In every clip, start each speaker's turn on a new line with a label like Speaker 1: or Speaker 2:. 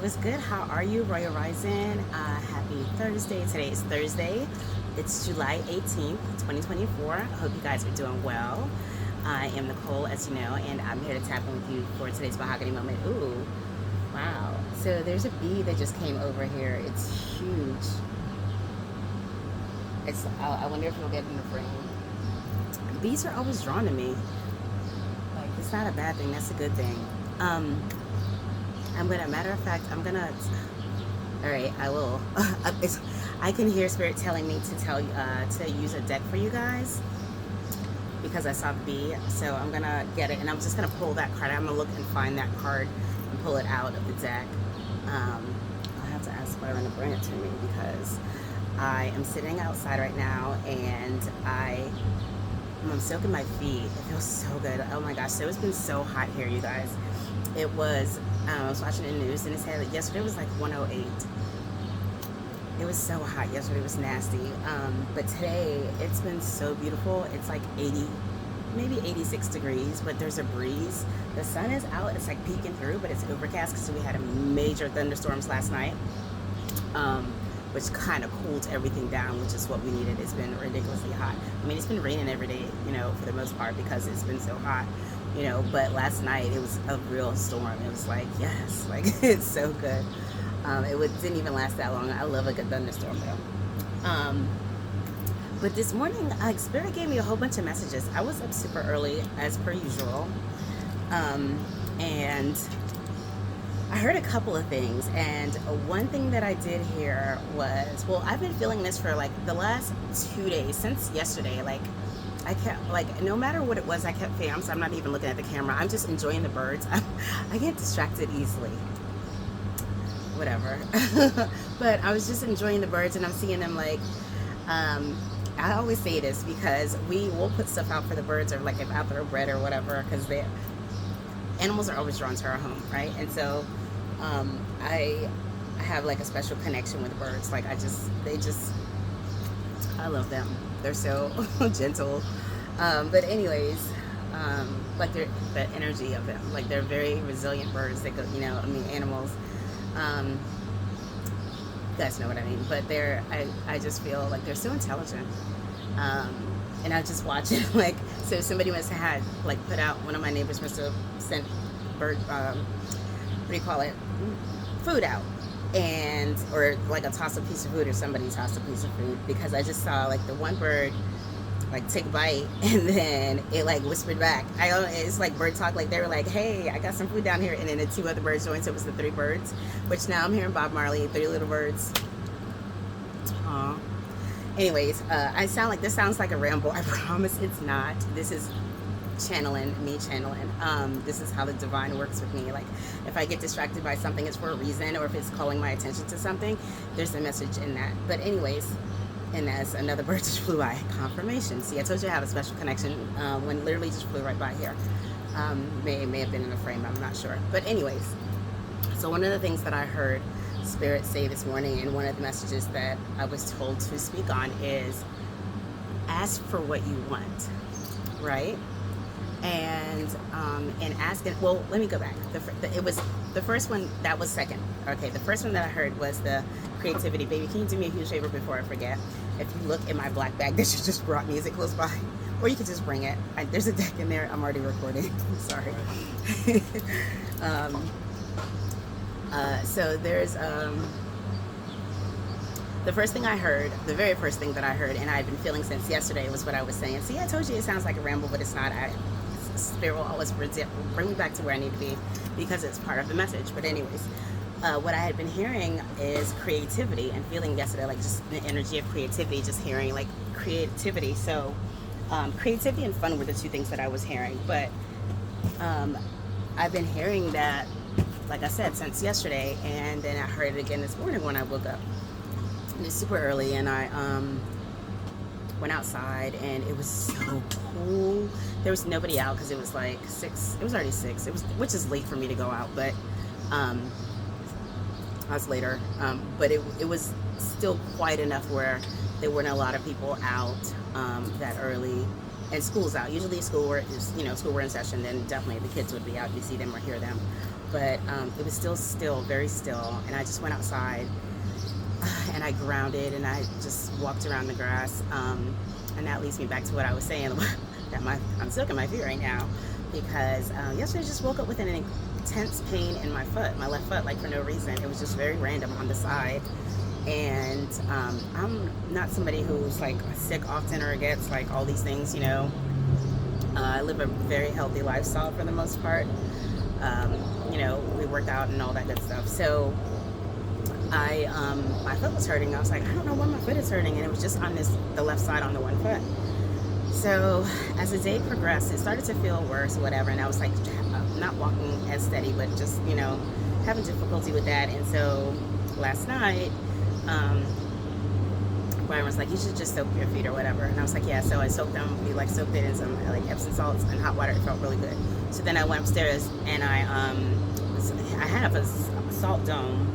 Speaker 1: What's good? How are you, Royal Rising? Happy Thursday. Today is Thursday. It's July 18th, 2024. I hope you guys are doing well. I am Nicole, as you know, and I'm here to tap in with you for today's Mahogany Moment. Ooh, wow. So there's a bee that just came over here. It's huge. I wonder if it'll get in the frame. Bees are always drawn to me. Like, it's not a bad thing. That's a good thing. Matter of fact, all right, I will. I can hear Spirit telling me to tell you, to use a deck for you guys because I saw the bee. So I'm gonna get it and I'm just gonna pull that card. I'm gonna look and find that card and pull it out of the deck. I have to ask Byron to bring it to me because I am sitting outside right now and I'm soaking my feet. It feels so good. Oh my gosh. So it's been so hot here, you guys. It was, I was watching the news and it said that yesterday was like 108. It was so hot yesterday. It was nasty. But today it's been so beautiful. It's like 80, maybe 86 degrees, but there's a breeze. The sun is out. It's like peeking through, but it's overcast because we had a major thunderstorms last night. Which kind of cooled everything down, which is what we needed. It's been ridiculously hot. I mean, it's been raining every day, you know, for the most part because it's been so hot, you know, but last night it was a real storm. It was like, yes, like it's so good. Didn't even last that long. I love a good thunderstorm though. But this morning, Spirit gave me a whole bunch of messages. I was up super early as per usual. And I heard a couple of things, and one thing that I did hear was, well, I've been feeling this for like the last 2 days, since yesterday. Like, I kept, like, no matter what it was, I kept feeling, so I'm not even looking at the camera. I'm just enjoying the birds. I get distracted easily. Whatever. But I was just enjoying the birds, and I'm seeing them like, I always say this because we will put stuff out for the birds, or like if out there bread or whatever, because animals are always drawn to our home, right? And so I have like a special connection with birds. Like I love them. They're so gentle. But anyways, like the energy of them, like they're very resilient birds. They go, you know, I mean animals. You guys know what I mean. But I just feel like they're so intelligent. And I just watch it, like, so somebody must have had, like, put out, one of my neighbors must have sent bird, what do you call it, food out, and, or like a toss a piece of food, or somebody tossed a piece of food, because I just saw, like, the one bird, like, take a bite, and then it, like, whispered back. It's like bird talk, like, they were like, hey, I got some food down here, and then the two other birds joined, so it was the three birds, which now I'm hearing Bob Marley, Three Little Birds. Aww. Anyways, this sounds like a ramble. I promise it's not. This is me channeling. This is how the divine works with me. Like, if I get distracted by something, it's for a reason, or if it's calling my attention to something, there's a message in that. But anyways, and as another bird just flew by, confirmation. See, I told you I have a special connection. When literally just flew right by here. May have been in a frame, I'm not sure. But anyways, so one of the things that I heard Spirit say this morning, and one of the messages that I was told to speak on, is ask for what you want, right? And asking, well, let me go back. It was the first one, that was second. Okay, the first one that I heard was the creativity. Baby, can you do me a huge favor before I forget? If you look in my black bag that you just brought me, is it close by? Or you could just bring it. There's a deck in there. I'm already recording. Sorry. So there's the first thing I heard, the very first thing that I heard, and I've been feeling since yesterday, was what I was saying. See, I told you it sounds like a ramble, but it's not. Spirit will always bring me back to where I need to be because it's part of the message. But anyways, what I had been hearing is creativity, and feeling yesterday, like just the energy of creativity, just hearing like creativity. So creativity and fun were the two things that I was hearing. But I've been hearing that, like I said, since yesterday, and then I heard it again this morning when I woke up. And it's super early, and I went outside, and it was so cool. There was nobody out because it was like 6. It was already 6. Which is late for me to go out, but I was later. But it was still quiet enough where there weren't a lot of people out that early. and school's out. Usually school is, school were in session, then definitely the kids would be out. You see them or hear them. But it was still, very still. And I just went outside and I grounded and I just walked around the grass. And that leads me back to what I was saying, that I'm soaking my feet right now because yesterday I just woke up with an intense pain in my foot, my left foot, like for no reason. It was just very random on the side. And I'm not somebody who's like sick often or gets like all these things, I live a very healthy lifestyle for the most part. We work out and all that good stuff. So my foot was hurting. I was like, I don't know why my foot is hurting, and it was just on the left side on the one foot. So as the day progressed, it started to feel worse or whatever, and I was like not walking as steady, but just having difficulty with that. And so last night Brian was like, you should just soak your feet or whatever, and I was like, yeah. So I soaked them. We soaked it in some Epsom salts and hot water. It felt really good. So then I went upstairs and I have a salt dome,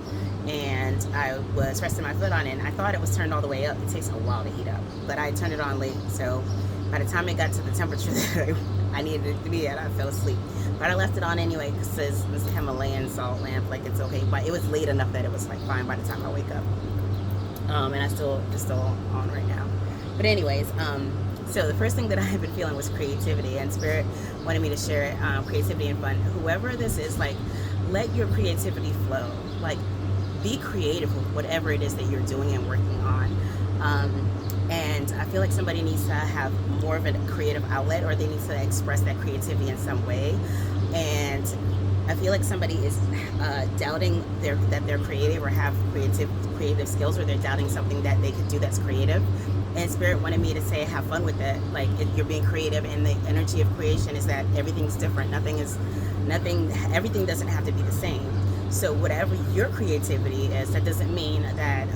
Speaker 1: and I was resting my foot on it, and I thought it was turned all the way up. It takes a while to heat up, but I turned it on late, so by the time it got to the temperature that I needed it to be at, I fell asleep. But I left it on anyway because it's a Himalayan salt lamp, it's okay. But it was late enough that it was fine by the time I wake up. And it's still on right now. But anyways, so the first thing that I have been feeling was creativity, and Spirit wanted me to share creativity and fun. Whoever this is, let your creativity flow. Be creative with whatever it is that you're doing and working on. And I feel like somebody needs to have more of a creative outlet, or they need to express that creativity in some way. And I feel like somebody is doubting that they're creative or have creative skills, or they're doubting something that they could do that's creative. And Spirit wanted me to say, have fun with it. You're being creative, and the energy of creation is that everything's different. Everything doesn't have to be the same. So whatever your creativity is, that doesn't mean that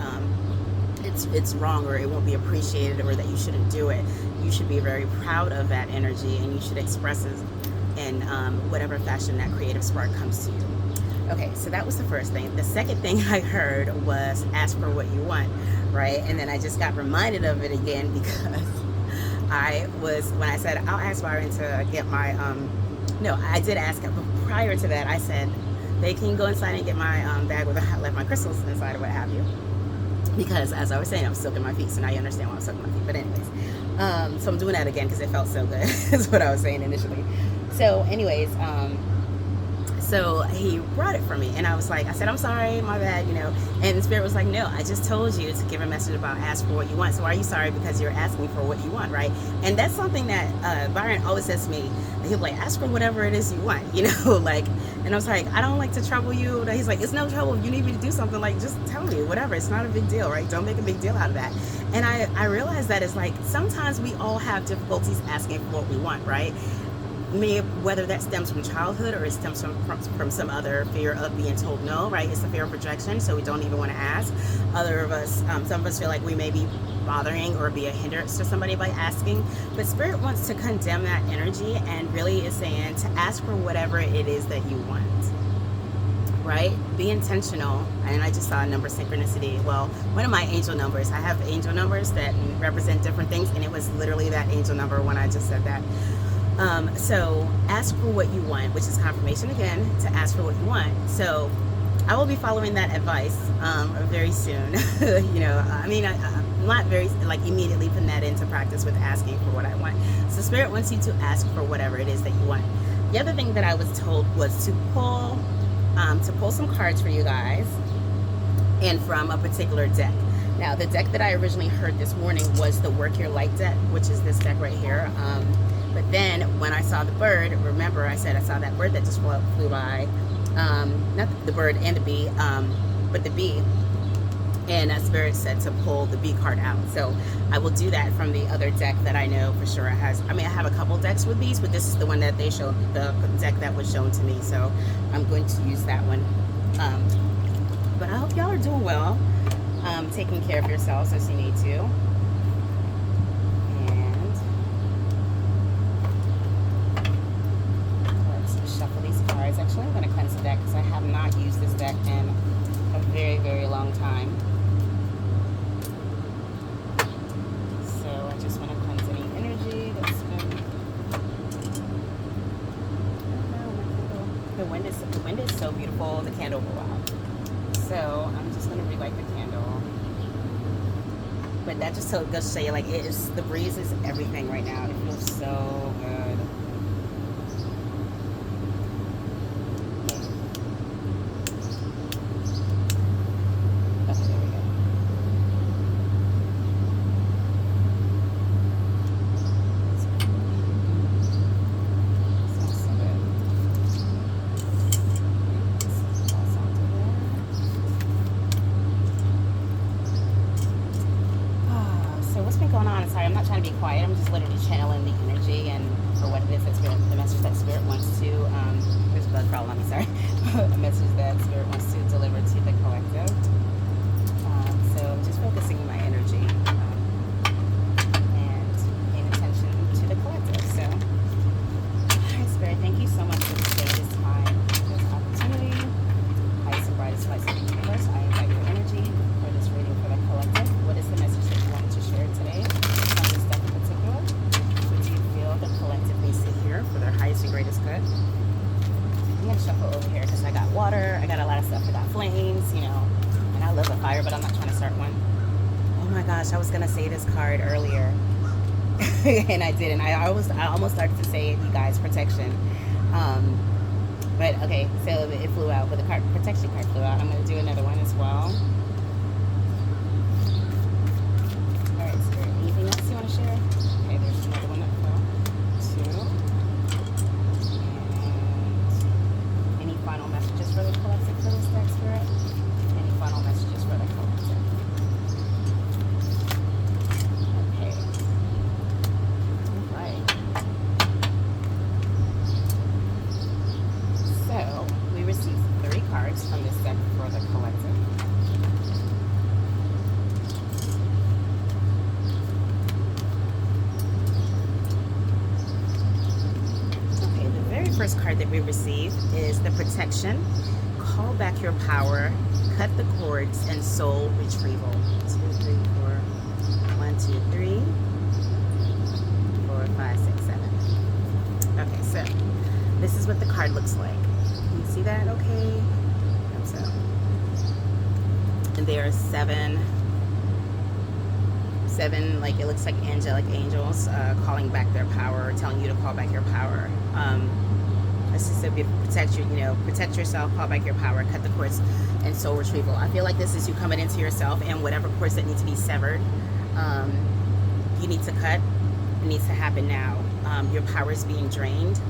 Speaker 1: it's wrong or it won't be appreciated or that you shouldn't do it. You should be very proud of that energy, and you should express it in whatever fashion that creative spark comes to you. Okay, so that was the first thing. The second thing I heard was ask for what you want, right? And then I just got reminded of it again because when I said I'll ask Byron to get my, no, I did ask him, but prior to that I said, they can go inside and get my bag with I left my crystals inside or what have you. Because as I was saying, I'm soaking my feet, so now you understand why I'm soaking my feet. But anyways, so I'm doing that again because it felt so good. Is what I was saying initially. So anyways, so he brought it for me, and I said, I'm sorry, my bad, and the Spirit was like, no, I just told you to give a message about ask for what you want. So are you sorry because you're asking for what you want, right? And that's something that Byron always says to me. He'll be like, ask for whatever it is you want, and I was like, I don't like to trouble you. He's like, it's no trouble. If you need me to do something, just tell me, whatever. It's not a big deal, right? Don't make a big deal out of that. And I realized that it's sometimes we all have difficulties asking for what we want, right? Whether that stems from childhood or it stems from some other fear of being told no, right? It's a fear of projection, so we don't even want to ask. Some of us feel like we may be bothering or be a hindrance to somebody by asking, but Spirit wants to condemn that energy and really is saying to ask for whatever it is that you want, right? Be intentional. And I just saw a number synchronicity. Well, one of my angel numbers, I have angel numbers that represent different things, and it was literally that angel number when I just said that. So ask for what you want, which is confirmation again, to ask for what you want. So I will be following that advice very soon. I'm not very immediately putting that into practice with asking for what I want. So Spirit wants you to ask for whatever it is that you want. The other thing that I was told was to pull some cards for you guys, and from a particular deck. Now, the deck that I originally heard this morning was the Work Your Light deck, which is this deck right here. But then when I saw the bird, remember I said I saw that bird that just flew by, not the bird and the bee, but the bee, and Spirit said to pull the bee card out. So I will do that from the other deck that I know for sure has, I have a couple decks with bees, but this is the one that they showed, the deck that was shown to me, so I'm going to use that one. But I hope y'all are doing well, taking care of yourselves as you need to. Actually, I'm going to cleanse the deck because I have not used this deck in a very, very long time. So I just want to cleanse any energy that's been the wind is so beautiful. The candle blew out. So I'm just gonna relight the candle. But that just goes to show you, like, the breeze is everything right now. It feels so good. Okay, there we go. Smells so good. Toss onto there. So what's been going on? Sorry, I'm not trying to be quiet. I'm just literally channeling the energy and for what it is that Spirit, the message that Spirit wants to, there's a bug crawling on me, sorry. A message that Spirit wants to deliver to the collective. So just focusing my energy and paying attention to the collective. So, hi Spirit, thank you so much for this day, this time, this opportunity. Highest and brightest lights of the universe, I invite your energy for this reading for the collective. What is the message that you wanted to share today on this deck in particular? What do you feel the collective needs to hear for their highest and greatest good? I'm going to shuffle over here because I got water, I got a lot of stuff, I got flames, you know, and I love a fire, but I'm not trying to start one. Oh my gosh, I was going to say this card earlier and I didn't. I almost started to say it, you guys, protection. But okay, so it flew out, but the protection card flew out. I'm going to do another one as well. Alright, Spirit, anything else you want to share? Okay, there's another one that fell. 2. And any final messages for the collective for this deck, Spirit? Any final messages for the collective? Okay. Alright. So, we received 3 cards from this deck for the collective. Okay, the very first card that we received is the protection. Call back your power, cut the cords, and soul retrieval. 2, 3, 4. 1, 2, 3. 4, 5, 6, 7. Okay, so this is what the card looks like. Can you see that? Okay. So, and there are 7, like, it looks like angelic angels calling back their power, telling you to call back your power. This is so beautiful. Protect yourself, call back your power, cut the cords, and soul retrieval. I feel like this is you coming into yourself, and whatever cords that need to be severed, you need to cut. It needs to happen now. Your power is being drained,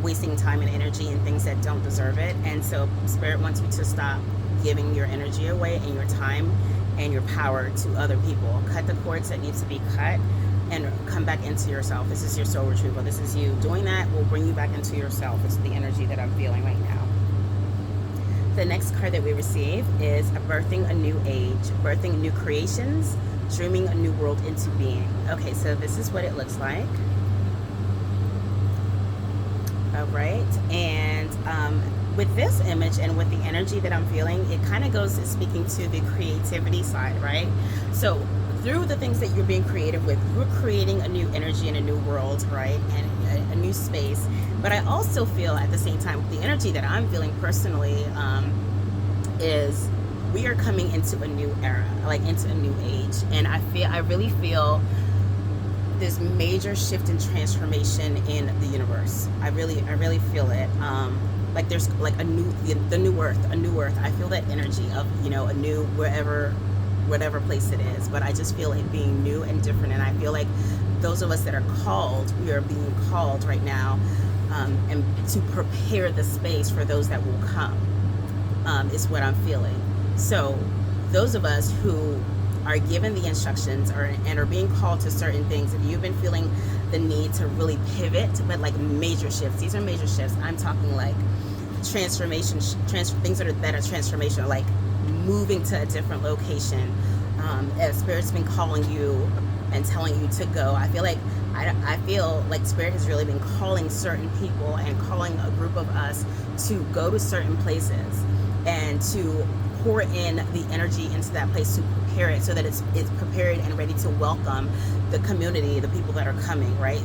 Speaker 1: wasting time and energy in things that don't deserve it. And so Spirit wants you to stop giving your energy away and your time and your power to other people. Cut the cords that need to be cut and come back into yourself. This is your soul retrieval. This is you. Doing that will bring you back into yourself. It's the energy that I'm feeling right now. The next card that we receive is birthing a new age, birthing new creations, dreaming a new world into being. Okay, so this is what it looks like. All right, and with this image and with the energy that I'm feeling, it kind of goes speaking to the creativity side, right? So through the things that you're being creative with, you're creating a new energy and a new world, right? And a new space. But I also feel at the same time, the energy that I'm feeling personally is we are coming into a new era, like into a new age. And I really feel this major shift and transformation in the universe. I really feel it. Like there's like the new earth, a new earth. I feel that energy of, you know, a new whatever place it is, but I just feel it being new and different. And I feel like those of us that are called, we are being called right now, and to prepare the space for those that will come, is what I'm feeling. So those of us who are given the instructions and are being called to certain things, if you've been feeling the need to really pivot, but like major shifts, these are major shifts. I'm talking like transformation, things that are transformational, like moving to a different location. If Spirit's been calling you and telling you to go, I feel like Spirit has really been calling certain people and calling a group of us to go to certain places and to pour in the energy into that place, to prepare it so that it's prepared and ready to welcome the community, the people that are coming, right?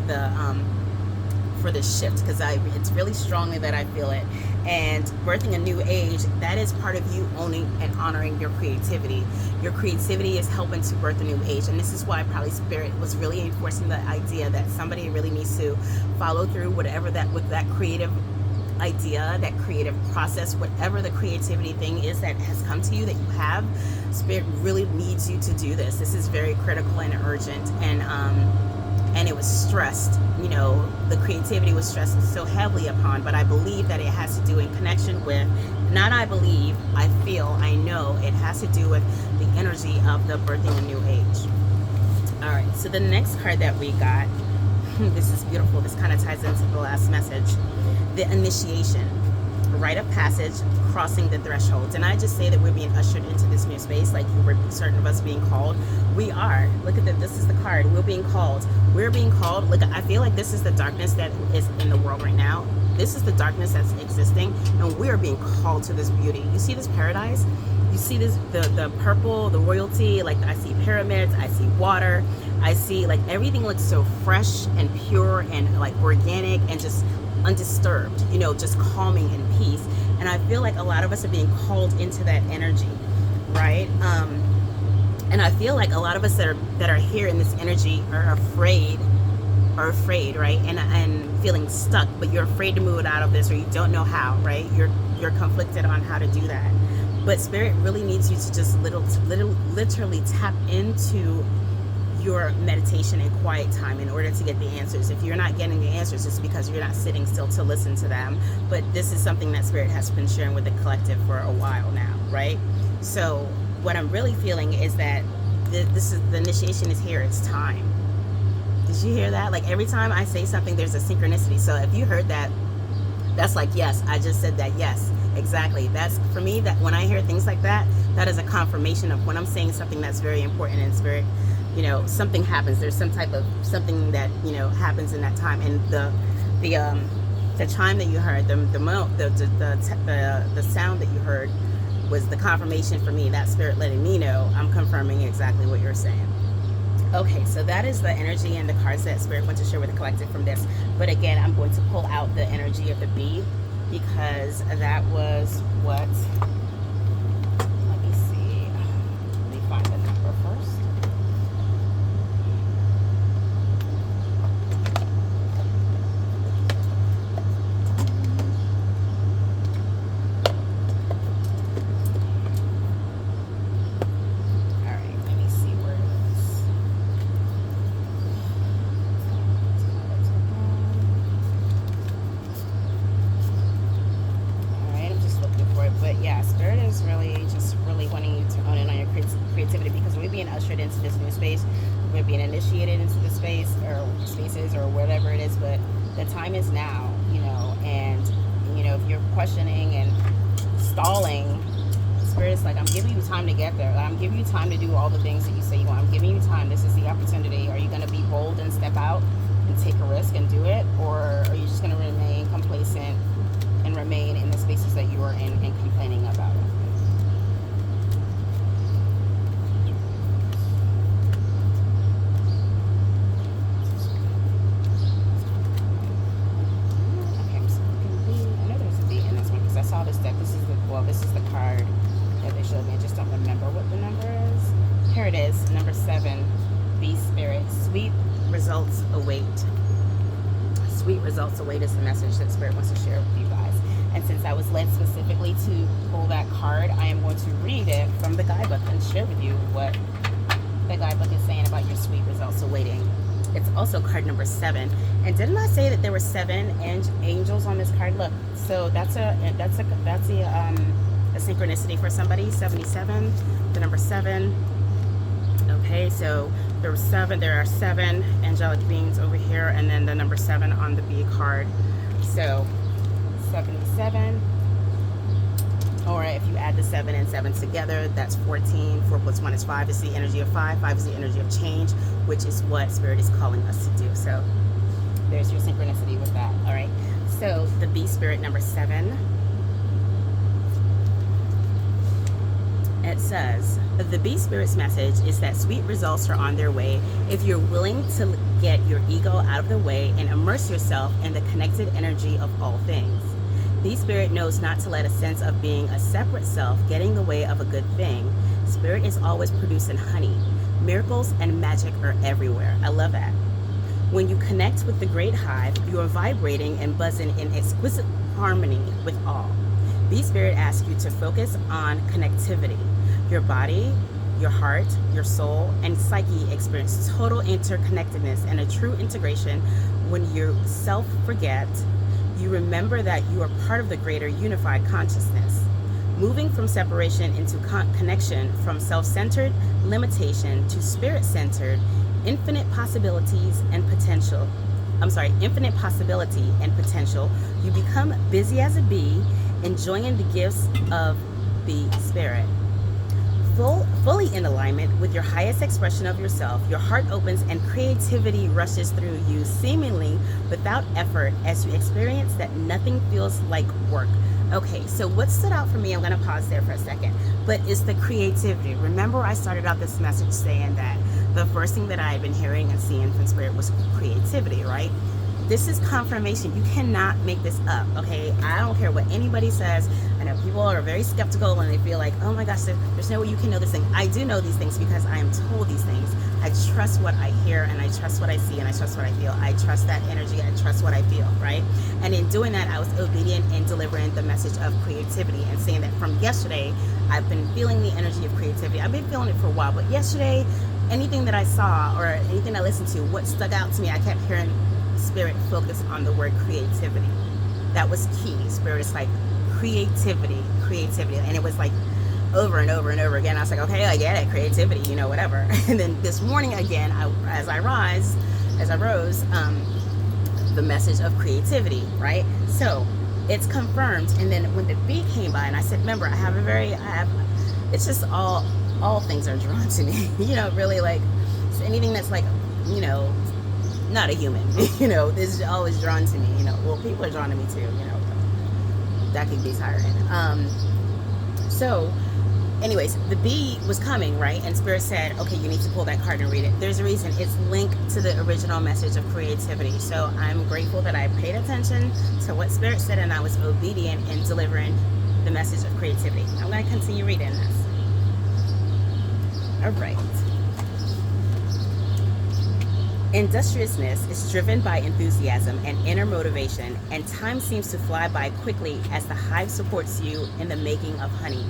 Speaker 1: for this shift, because it's really strongly that I feel it. And birthing a new age, that is part of you owning and honoring your creativity. Your creativity is helping to birth a new age. And this is why probably Spirit was really enforcing the idea that somebody really needs to follow through with that creative idea, that creative process, whatever the creativity thing is that has come to you that you have. Spirit really needs you to do this. This is very critical and urgent. And it was stressed, you know, the creativity was stressed so heavily upon, but I believe that it has to do in connection with, not I believe, I feel, I know it has to do with the energy of the birthing a new age. All right, so the next card that we got, this is beautiful. This kind of ties into the last message. The initiation, rite of passage, crossing the threshold. Didn't I just say that we're being ushered into this new space? Like you were certain of us being called. We are. Look at that. This is the card. We're being called. We're being called. Look, I feel like this is the darkness that is in the world right now. This is the darkness that's existing, and we are being called to this beauty. You see this paradise? You see this, the purple, the royalty. Like I see pyramids. I see water. I see like everything looks so fresh and pure and like organic and just undisturbed, you know, just calming and peace. And I feel like a lot of us are being called into that energy, right? And I feel like a lot of us that are here in this energy are afraid, right? And feeling stuck, but you're afraid to move out of this, or you don't know how, right? You're conflicted on how to do that. But Spirit really needs you to just literally tap into your meditation and quiet time in order to get the answers. If you're not getting the answers, it's because you're not sitting still to listen to them. But this is something that Spirit has been sharing with the collective for a while now, right? So what I'm really feeling is that the initiation is here. It's time. Did you hear that? Like every time I say something, there's a synchronicity. So if you heard that, that's like, yes, I just said that. Yes, exactly. That's for me, that when I hear things like that, that is a confirmation of when I'm saying something that's very important and Spirit, you know, something happens. There's some type of something that, you know, happens in that time. And the chime that you heard, the sound that you heard was the confirmation for me. That Spirit letting me know I'm confirming exactly what you're saying. Okay, so that is the energy and the cards that Spirit wants to share with the collective from this. But again, I'm going to pull out the energy of the bee, because that was what, let me see, let me find the number first. Ushered into this new space, we're being initiated into the space or spaces or whatever it is, but the time is now, you know. And you know, if you're questioning and stalling, Spirit is like, I'm giving you time to get there. I'm giving you time to do all the things that you say you want. I'm giving you time. This is the opportunity. Are you going to be bold and step out and take a risk and do it, or are you just going to remain complacent and remain in the spaces that you are in and complaining about it? This is the card that they showed me. I just don't remember what the number is. Here it is, number 7, Be Spirit. Sweet results await. Sweet results await is the message that Spirit wants to share with you guys. And since I was led specifically to pull that card, I am going to read it from the guidebook and share with you what the guidebook is saying about your sweet results awaiting. It's also card number 7. And didn't I say that there were 7 angels on this card? Look, so that's a synchronicity for somebody. 77, the number 7. Okay, so there are 7 angelic beings over here, and then the number 7 on the B card. So 77. Or if you add the 7 and 7 together, that's 14. 4 plus 1 is 5. It's the energy of 5. 5 is the energy of change, which is what Spirit is calling us to do. So there's your synchronicity with that. All right. So the B Spirit number 7. it says, the Bee Spirit's message is that sweet results are on their way if you're willing to get your ego out of the way and immerse yourself in the connected energy of all things. Bee Spirit knows not to let a sense of being a separate self get in the way of a good thing. Spirit is always producing honey. Miracles and magic are everywhere. I love that. When you connect with the great hive, you are vibrating and buzzing in exquisite harmony with all. Bee Spirit asks you to focus on connectivity. Your body, your heart, your soul, and psyche experience total interconnectedness and a true integration. When you self-forget, you remember that you are part of the greater unified consciousness. Moving from separation into connection, from self-centered limitation to spirit-centered, infinite possibilities and potential. Infinite possibility and potential. You become busy as a bee, enjoying the gifts of the spirit. Fully in alignment with your highest expression of yourself, your heart opens and creativity rushes through you seemingly without effort as you experience that nothing feels like work. Okay, so what stood out for me, I'm going to pause there for a second, but it's the creativity. Remember, I started out this message saying that the first thing that I had been hearing and seeing from Spirit was creativity, right? This is confirmation. You cannot make this up, okay? I don't care what anybody says. I know people are very skeptical and they feel like, oh my gosh, there's no way you can know this thing. I do know these things because I am told these things. I trust what I hear and I trust what I see and I trust what I feel. I trust that energy. I trust what I feel, right? And in doing that, I was obedient in delivering the message of creativity and saying that from yesterday, I've been feeling the energy of creativity. I've been feeling it for a while, but yesterday, anything that I saw or anything I listened to, what stuck out to me, I kept hearing Spirit focus on the word creativity. That was key. Spirit is like creativity. And it was like over and over and over again. I was like, okay, I get it, creativity, you know, whatever. And then this morning again, as I rose, the message of creativity, right? So it's confirmed. And then when the bee came by, and I said, remember, it's just all things are drawn to me. You know, really, like anything that's like, you know, not a human, you know, this is always drawn to me, you know. Well, people are drawn to me too, you know. That could be tiring. So anyways, the bee was coming, right? And Spirit said, okay, you need to pull that card and read it. There's a reason. It's linked to the original message of creativity. So I'm grateful that I paid attention to what Spirit said and I was obedient in delivering the message of creativity. I'm going to continue reading this. All right. Industriousness is driven by enthusiasm and inner motivation, and time seems to fly by quickly as the hive supports you in the making of honey.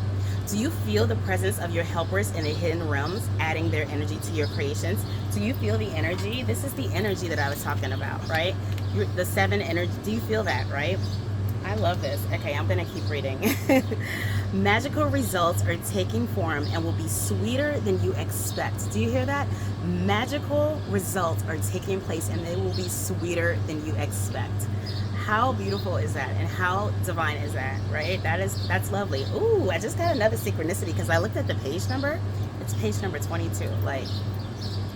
Speaker 1: Do you feel the presence of your helpers in the hidden realms, adding their energy to your creations? Do you feel the energy? This is the energy that I was talking about, right? The 7 energy. Do you feel that, right? I love this. Okay, I'm going to keep reading. Magical results are taking form and will be sweeter than you expect. Do you hear that? Magical results are taking place and they will be sweeter than you expect. How beautiful is that? And how divine is that, right? That's lovely. Ooh, I just got another synchronicity because I looked at the page number. It's page number 22. Like,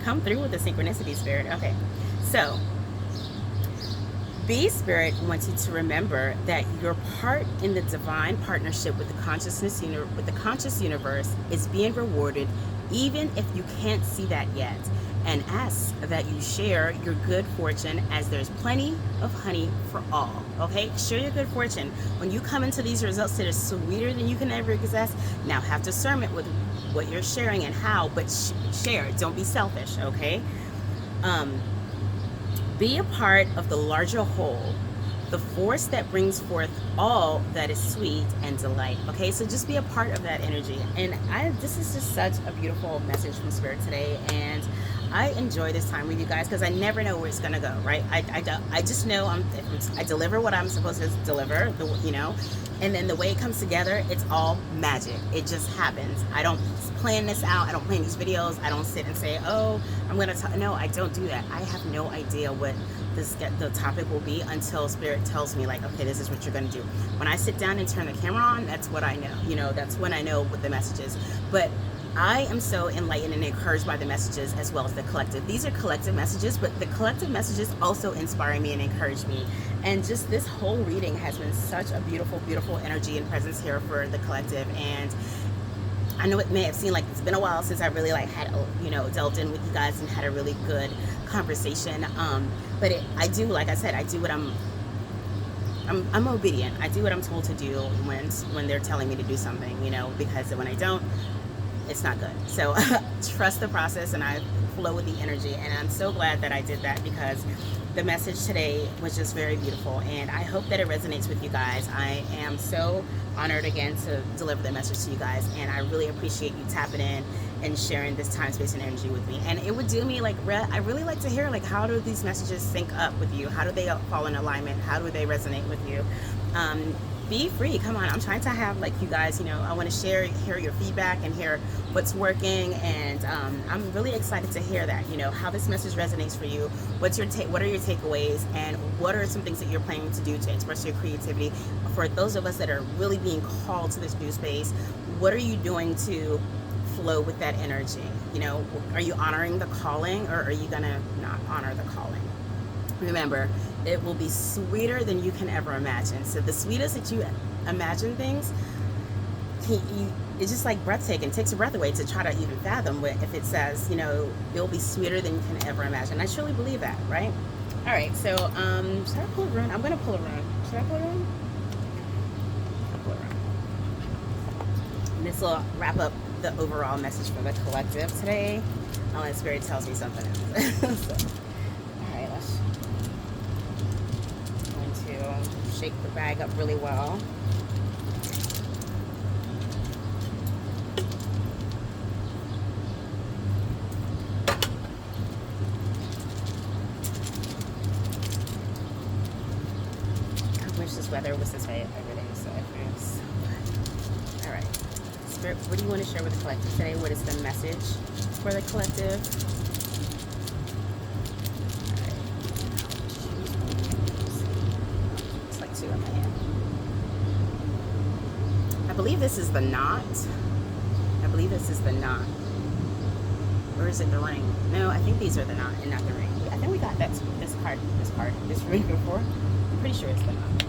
Speaker 1: come through with the synchronicity, Spirit. Okay, so Bee Spirit wants you to remember that your part in the divine partnership with the conscious universe is being rewarded, even if you can't see that yet, and asks that you share your good fortune as there's plenty of honey for all. Okay, share your good fortune. When you come into these results that are sweeter than you can ever possess, now have discernment with what you're sharing and how, but share. Don't be selfish. Okay. Be a part of the larger whole, the force that brings forth all that is sweet and delight. Okay, so just be a part of that energy. And this is just such a beautiful message from Spirit today, and I enjoy this time with you guys because I never know where it's gonna go, right? I just know I deliver what I'm supposed to deliver, you know, and then the way it comes together, it's all magic. It just happens. I don't plan this out. I don't plan these videos. I don't sit and say, oh, I'm gonna talk. No, I don't do that. I have no idea what the topic will be until Spirit tells me, like, okay, this is what you're gonna do. When I sit down and turn the camera on, that's what I know. You know, that's when I know what the message is. But I am so enlightened and encouraged by the messages as well as the collective. These are collective messages, but the collective messages also inspire me and encourage me. And just this whole reading has been such a beautiful, beautiful energy and presence here for the collective. And I know it may have seemed like it's been a while since I really like had, you know, delved in with you guys and had a really good conversation. But I do, like I said, I do what I'm obedient. I do what I'm told to do when they're telling me to do something, you know, because when I don't, it's not good. So trust the process, and I flow with the energy. And I'm so glad that I did that, because the message today was just very beautiful, and I hope that it resonates with you guys. I am so honored again to deliver the message to you guys, and I really appreciate you tapping in and sharing this time, space, and energy with me. And it would do me like, I really like to hear, like, how do these messages sync up with you? How do they fall in alignment? How do they resonate with you? Be free. Come on, I'm trying to have, like, you guys, you know, I want to hear your feedback and hear what's working, and I'm really excited to hear that, you know, how this message resonates for you. What are your takeaways, and what are some things that you're planning to do to express your creativity? For those of us that are really being called to this new space, what are you doing to flow with that energy? You know, are you honoring the calling, or are you gonna not honor the calling? Remember, it will be sweeter than you can ever imagine. So the sweetest that you imagine things, it's just like breathtaking. It takes your breath away to try to even fathom if it says, you know, it'll be sweeter than you can ever imagine. I truly believe that, right? All right, so should I pull a rune? I'm gonna pull a rune. Should I pull a rune? I'll pull a rune. And this will wrap up the overall message for the collective today, unless Spirit tells me something else. So, all right, let's shake the bag up really well. I wish this weather was this way every day, so it feels so good. All right, Spirit, what do you want to share with the collective today? What is the message for the collective? I believe this is the knot. I believe this is the knot. Or is it the ring? No, I think these are the knot and not the ring. I think we got this ring before. I'm pretty sure it's the knot.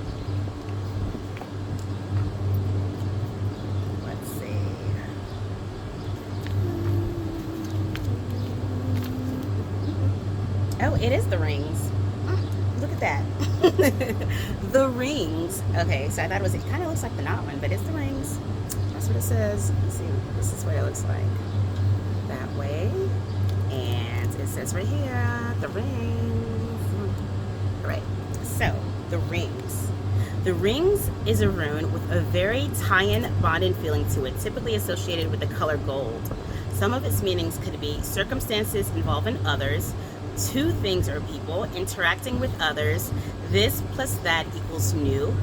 Speaker 1: Let's see. Oh, it is the rings. Look at that. The rings. Okay, so I thought it kind of looks like the knot one, but it's the rings. That's what it says. Let's see, this is what it looks like. That way. And it says right here, the rings. All right, so the rings. The rings is a rune with a very tie-in, bonding feeling to it, typically associated with the color gold. Some of its meanings could be circumstances involving others, two things or people, interacting with others, this plus that equals new,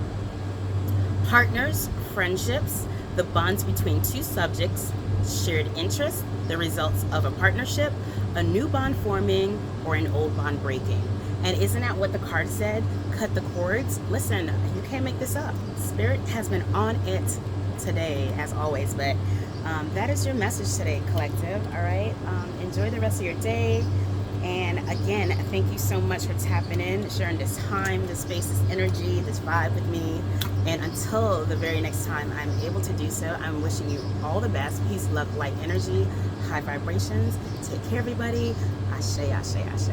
Speaker 1: partners, friendships, the bonds between two subjects, shared interests, the results of a partnership, a new bond forming, or an old bond breaking. And isn't that what the card said? Cut the cords. Listen, you can't make this up. Spirit has been on it today, as always, but that is your message today, collective. All right, enjoy the rest of your day. And again, thank you so much for tapping in, sharing this time, this space, this energy, this vibe with me. And until the very next time I'm able to do so, I'm wishing you all the best. Peace, love, light, energy, high vibrations. Take care, everybody. Ashe, ashe, ashe.